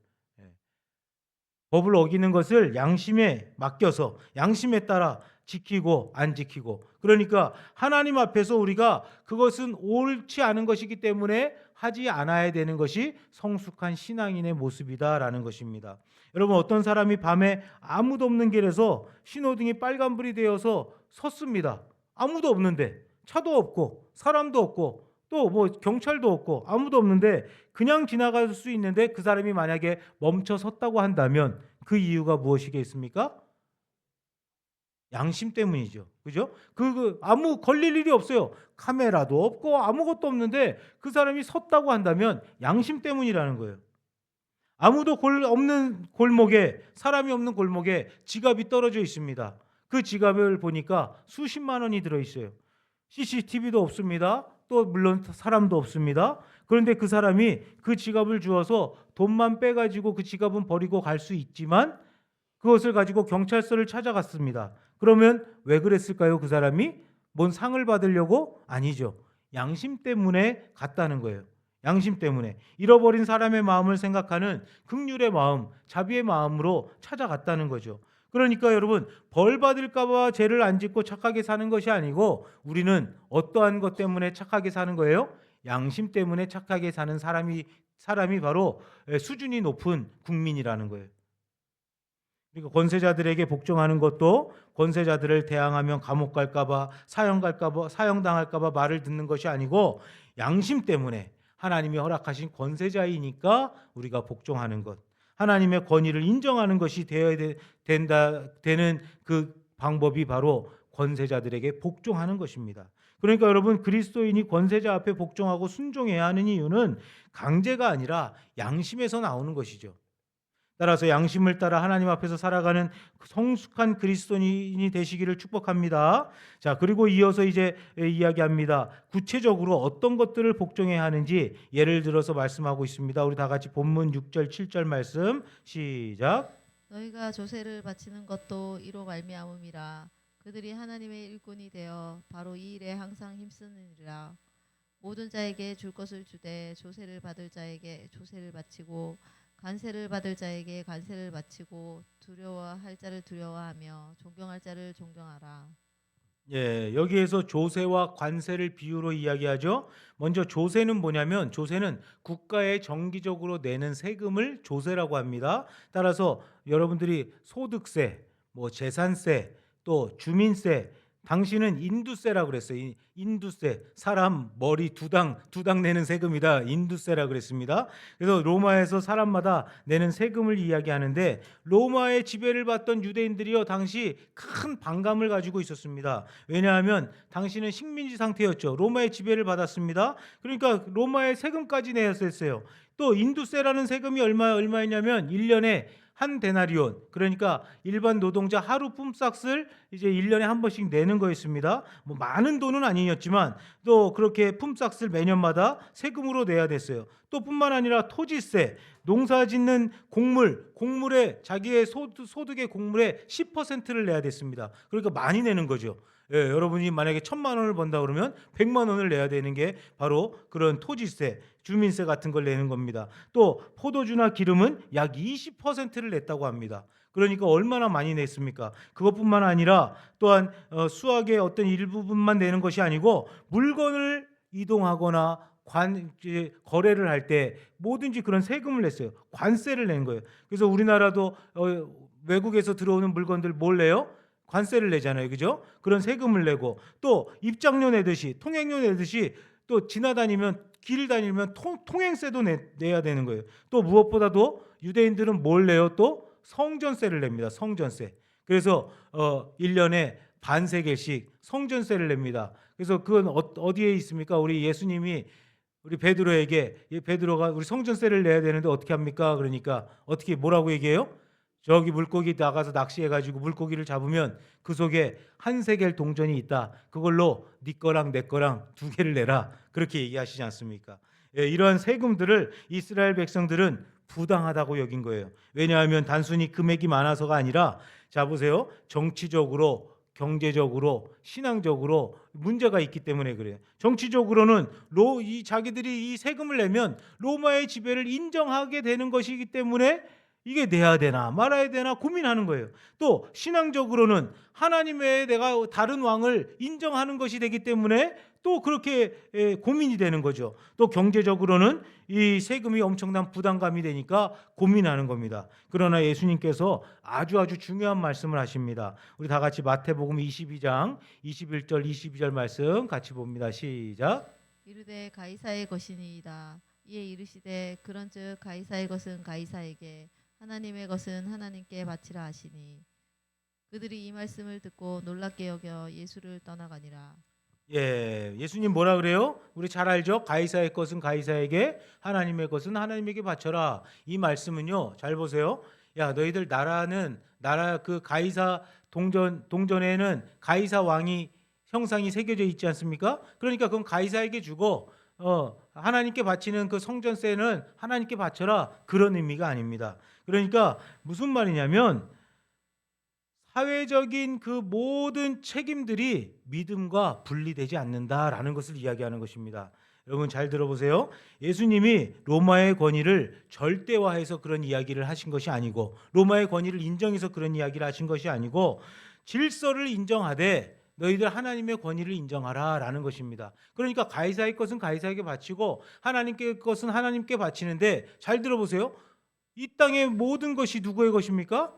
법을 어기는 것을 양심에 맡겨서 양심에 따라 지키고 안 지키고, 그러니까 하나님 앞에서 우리가 그것은 옳지 않은 것이기 때문에 하지 않아야 되는 것이 성숙한 신앙인의 모습이다라는 것입니다. 여러분, 어떤 사람이 밤에 아무도 없는 길에서 신호등이 빨간불이 되어서 섰습니다. 아무도 없는데, 차도 없고 사람도 없고 또 뭐 경찰도 없고 아무도 없는데 그냥 지나갈 수 있는데 그 사람이 만약에 멈춰 섰다고 한다면 그 이유가 무엇이겠습니까? 양심 때문이죠. 그죠? 아무 걸릴 일이 없어요. 카메라도 없고 아무것도 없는데 그 사람이 섰다고 한다면 양심 때문이라는 거예요. 아무도 없는 골목에, 사람이 없는 골목에 지갑이 떨어져 있습니다. 그 지갑을 보니까 수십만 원이 들어 있어요. CCTV도 없습니다. 또 물론 사람도 없습니다. 그런데 그 사람이 그 지갑을 주어서 돈만 빼가지고 그 지갑은 버리고 갈 수 있지만 그것을 가지고 경찰서를 찾아갔습니다. 그러면 왜 그랬을까요? 그 사람이 뭔 상을 받으려고? 아니죠. 양심 때문에 갔다는 거예요. 양심 때문에 잃어버린 사람의 마음을 생각하는 긍휼의 마음, 자비의 마음으로 찾아갔다는 거죠. 그러니까 여러분, 벌 받을까 봐 죄를 안 짓고 착하게 사는 것이 아니고 우리는 어떠한 것 때문에 착하게 사는 거예요? 양심 때문에 착하게 사는 사람이 바로 수준이 높은 국민이라는 거예요. 그러니까 권세자들에게 복종하는 것도 권세자들을 대항하면 감옥 갈까 봐, 사형당할까 봐 말을 듣는 것이 아니고 양심 때문에 하나님이 허락하신 권세자이니까 우리가 복종하는 것, 하나님의 권위를 인정하는 것이 되는 그 방법이 바로 권세자들에게 복종하는 것입니다. 그러니까 여러분, 그리스도인이 권세자 앞에 복종하고 순종해야 하는 이유는 강제가 아니라 양심에서 나오는 것이죠. 따라서 양심을 따라 하나님 앞에서 살아가는 성숙한 그리스도인이 되시기를 축복합니다. 자, 그리고 이어서 이제 이야기합니다. 구체적으로 어떤 것들을 복종해야 하는지 예를 들어서 말씀하고 있습니다. 우리 다 같이 본문 6절 7절 말씀 시작. 너희가 조세를 바치는 것도 이로 말미암음이라. 그들이 하나님의 일꾼이 되어 바로 이 일에 항상 힘쓰느니라. 모든 자에게 줄 것을 주되 조세를 받을 자에게 조세를 바치고 관세를 받을 자에게 관세를 바치고 두려워할 자를 두려워하며 존경할 자를 존경하라. 예, 여기에서 조세와 관세를 비유로 이야기하죠. 먼저 조세는 뭐냐면 조세는 국가에 정기적으로 내는 세금을 조세라고 합니다. 따라서 여러분들이 소득세, 뭐 재산세, 또 주민세, 당신은 인두세라고 그랬어요. 인두세, 사람 머리 두당 내는 세금이다. 인두세라고 그랬습니다. 그래서 로마에서 사람마다 내는 세금을 이야기하는데 로마의 지배를 받던 유대인들이요, 당시 큰 반감을 가지고 있었습니다. 왜냐하면 당시는 식민지 상태였죠. 로마의 지배를 받았습니다. 그러니까 로마의 세금까지 내야 했어요. 또 인두세라는 세금이 얼마였냐면 1년에 한 데나리온, 그러니까 일반 노동자 하루 품삯을 이제 1년에 한 번씩 내는 거였습니다. 뭐 많은 돈은 아니었지만 또 그렇게 품삯을 매년마다 세금으로 내야 됐어요. 또 뿐만 아니라 토지세, 농사 짓는 곡물에 자기의 소득의 곡물의 10%를 내야 됐습니다. 그러니까 많이 내는 거죠. 예, 여러분이 만약에 1,000만 원을 번다 그러면 100만 원을 내야 되는 게 바로 그런 토지세, 주민세 같은 걸 내는 겁니다. 또 포도주나 기름은 약 20%를 냈다고 합니다. 그러니까 얼마나 많이 냈습니까? 그것뿐만 아니라 또한 수확의 어떤 일부분만 내는 것이 아니고 물건을 이동하거나 거래를 할 때 뭐든지 그런 세금을 냈어요. 관세를 낸 거예요. 그래서 우리나라도 외국에서 들어오는 물건들 뭘 내요? 관세를 내잖아요. 그죠? 그런 세금을 내고 또 입장료 내듯이 통행료 내듯이 또 지나다니면 길 다니면 통행세도 내야 되는 거예요. 또 무엇보다도 유대인들은 뭘 내요? 또 성전세를 냅니다. 성전세. 그래서 1년에 반세겔씩 성전세를 냅니다. 그래서 그건 어디에 있습니까? 우리 예수님이 우리 베드로에게 베드로가 우리 성전세를 내야 되는데 어떻게 합니까? 그러니까 어떻게 뭐라고 얘기해요? 저기 물고기 나가서 낚시해가지고 물고기를 잡으면 그 속에 한 세겔 동전이 있다. 그걸로 네 거랑 내 거랑 두 개를 내라. 그렇게 얘기하시지 않습니까? 예, 이러한 세금들을 이스라엘 백성들은 부당하다고 여긴 거예요. 왜냐하면 단순히 금액이 많아서가 아니라 자 보세요. 정치적으로 경제적으로 신앙적으로 문제가 있기 때문에 그래요. 정치적으로는 이 자기들이 이 세금을 내면 로마의 지배를 인정하게 되는 것이기 때문에 이게 내야 되나 말아야 되나 고민하는 거예요. 또 신앙적으로는 하나님의 내가 다른 왕을 인정하는 것이 되기 때문에 또 그렇게 고민이 되는 거죠. 또 경제적으로는 이 세금이 엄청난 부담감이 되니까 고민하는 겁니다. 그러나 예수님께서 아주 중요한 말씀을 하십니다. 우리 다 같이 마태복음 22장 21절 22절 말씀 같이 봅니다. 시작. 이르되 가이사의 것이니이다. 이에 이르시되 그런즉 가이사의 것은 가이사에게 하나님의 것은 하나님께 바치라 하시니 그들이 이 말씀을 듣고 놀랍게 여겨 예수를 떠나가니라. 예, 예수님 뭐라 그래요? 우리 잘 알죠? 가이사의 것은 가이사에게, 하나님의 것은 하나님에게 바쳐라. 이 말씀은요, 잘 보세요. 야, 너희들 나라 그 가이사 동전에는 가이사 왕이 형상이 새겨져 있지 않습니까? 그러니까 그건 가이사에게 주고 하나님께 바치는 그 성전세는 하나님께 바쳐라. 그런 의미가 아닙니다. 그러니까 무슨 말이냐면 사회적인 그 모든 책임들이 믿음과 분리되지 않는다라는 것을 이야기하는 것입니다. 여러분 잘 들어보세요. 예수님이 로마의 권위를 절대화해서 그런 이야기를 하신 것이 아니고 로마의 권위를 인정해서 그런 이야기를 하신 것이 아니고 질서를 인정하되 너희들 하나님의 권위를 인정하라라는 것입니다. 그러니까 가이사의 것은 가이사에게 바치고 하나님께 것은 하나님께 바치는데 잘 들어보세요. 이 땅의 모든 것이 누구의 것입니까?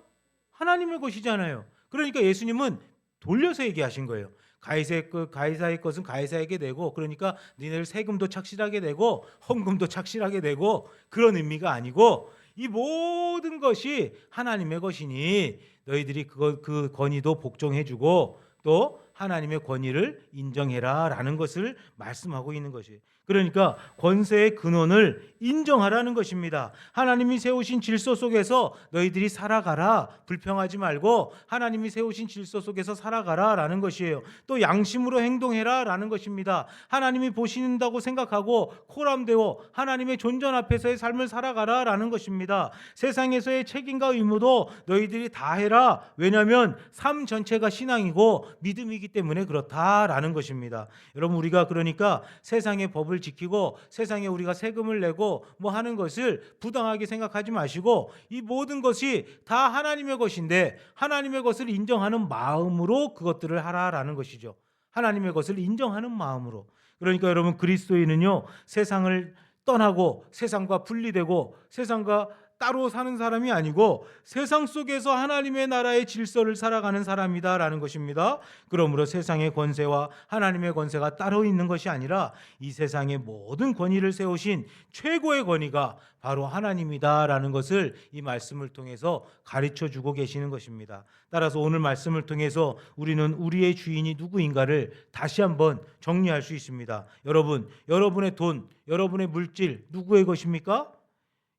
하나님의 것이잖아요. 그러니까 예수님은 돌려서 얘기하신 거예요. 가이사의 것은 가이사에게 내고 그러니까 너희들 세금도 착실하게 내고 헌금도 착실하게 내고 그런 의미가 아니고 이 모든 것이 하나님의 것이니 너희들이 그 권위도 복종해주고 또 하나님의 권위를 인정해라라는 것을 말씀하고 있는 것이에요. 그러니까 권세의 근원을 인정하라는 것입니다. 하나님이 세우신 질서 속에서 너희들이 살아가라. 불평하지 말고 하나님이 세우신 질서 속에서 살아가라라는 것이에요. 또 양심으로 행동해라라는 것입니다. 하나님이 보신다고 생각하고 코람되어 하나님의 존전 앞에서의 삶을 살아가라라는 것입니다. 세상에서의 책임과 의무도 너희들이 다 해라. 왜냐하면 삶 전체가 신앙이고 믿음이기 때문에 그렇다라는 것입니다. 여러분 우리가 그러니까 세상의 법을 지키고 세상에 우리가 세금을 내고 뭐 하는 것을 부당하게 생각하지 마시고 이 모든 것이 다 하나님의 것인데 하나님의 것을 인정하는 마음으로 그것들을 하라라는 것이죠. 하나님의 것을 인정하는 마음으로. 그러니까 여러분 그리스도인은요 세상을 떠나고 세상과 분리되고 세상과 따로 사는 사람이 아니고 세상 속에서 하나님의 나라의 질서를 살아가는 사람이다라는 것입니다. 그러므로 세상의 권세와 하나님의 권세가 따로 있는 것이 아니라 이 세상의 모든 권위를 세우신 최고의 권위가 바로 하나님이다라는 것을 이 말씀을 통해서 가르쳐 주고 계시는 것입니다. 따라서 오늘 말씀을 통해서 우리는 우리의 주인이 누구인가를 다시 한번 정리할 수 있습니다. 여러분, 여러분의 돈, 여러분의 물질 누구의 것입니까?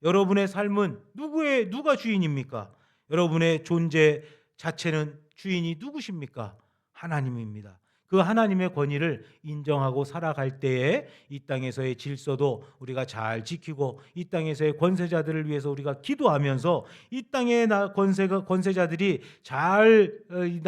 여러분의 삶은 누가 주인입니까? 여러분의 존재 자체는 주인이 누구십니까? 하나님입니다. 그 하나님의 권위를 인정하고 살아갈 때에 이 땅에서의 질서도 우리가 잘 지키고 이 땅에서의 권세자들을 위해서 우리가 기도하면서 이 땅의 권세자들이 잘 이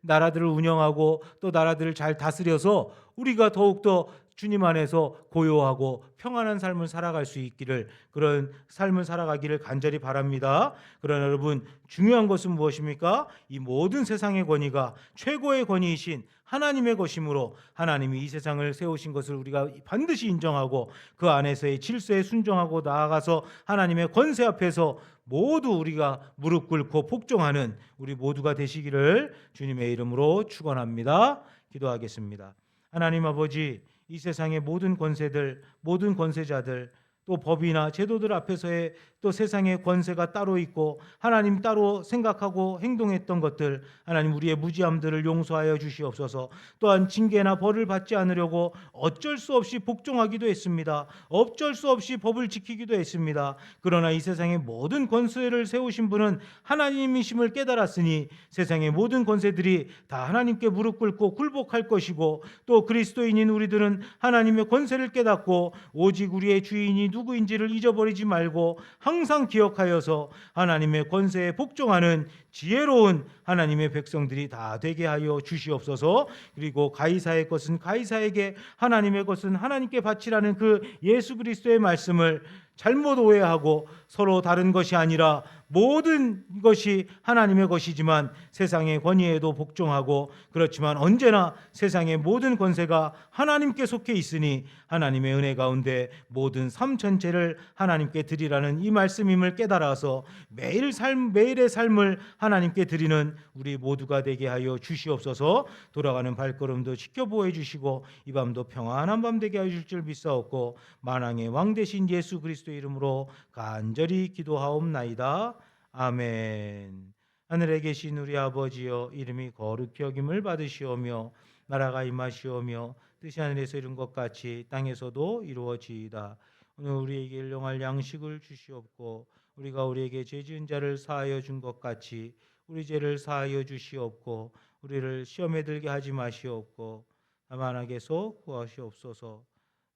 나라들을 운영하고 또 나라들을 잘 다스려서 우리가 더욱더 주님 안에서 고요하고 평안한 삶을 살아갈 수 있기를 그런 삶을 살아가기를 간절히 바랍니다. 그러나 여러분 중요한 것은 무엇입니까? 이 모든 세상의 권위가 최고의 권위이신 하나님의 것이므로 하나님이 이 세상을 세우신 것을 우리가 반드시 인정하고 그 안에서의 질서에 순종하고 나아가서 하나님의 권세 앞에서 모두 우리가 무릎 꿇고 복종하는 우리 모두가 되시기를 주님의 이름으로 축원합니다. 기도하겠습니다. 하나님 아버지, 이 세상의 모든 권세들, 모든 권세자들, 또 법이나 제도들 앞에서의 또 세상의 권세가 따로 있고 하나님 따로 생각하고 행동했던 것들, 하나님 우리의 무지함들을 용서하여 주시옵소서. 또한 징계나 벌을 받지 않으려고 어쩔 수 없이 복종하기도 했습니다. 어쩔 수 없이 법을 지키기도 했습니다. 그러나 이 세상의 모든 권세를 세우신 분은 하나님이심을 깨달았으니 세상의 모든 권세들이 다 하나님께 무릎 꿇고 굴복할 것이고, 또 그리스도인인 우리들은 하나님의 권세를 깨닫고 오직 우리의 주인이 누구인지를 잊어버리지 말고 항상 기억하여서 하나님의 권세에 복종하는 지혜로운 하나님의 백성들이 다 되게 하여 주시옵소서. 그리고 가이사의 것은 가이사에게, 하나님의 것은 하나님께 바치라는 그 예수 그리스도의 말씀을 잘못 오해하고 서로 다른 것이 아니라 모든 것이 하나님의 것이지만 세상의 권위에도 복종하고, 그렇지만 언제나 세상의 모든 권세가 하나님께 속해 있으니 하나님의 은혜 가운데 모든 삶 전체를 하나님께 드리라는 이 말씀임을 깨달아서 매일의 삶을 하나님께 드리는 우리 모두가 되게 하여 주시옵소서. 돌아가는 발걸음도 지켜보해 주시고 이 밤도 평안한 밤 되게 하여 줄 줄 믿사옵고 만왕의 왕 되신 예수 그리스도 이름으로 간절히 기도하옵나이다. 아멘. 하늘에 계신 우리 아버지여, 이름이 거룩히 여김을 받으시오며 나라가 임하시오며 뜻이 하늘에서 이룬 것 같이 땅에서도 이루어지이다. 오늘 우리에게 일용할 양식을 주시옵고 우리가 우리에게 죄 지은 자를 사하여 준 것 같이 우리 죄를 사하여 주시옵고 우리를 시험에 들게 하지 마시옵고 다만 악에서 구하시옵소서.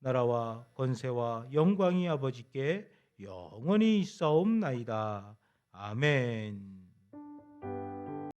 나라와 권세와 영광이 아버지께 영원히 있사옵나이다. 아멘.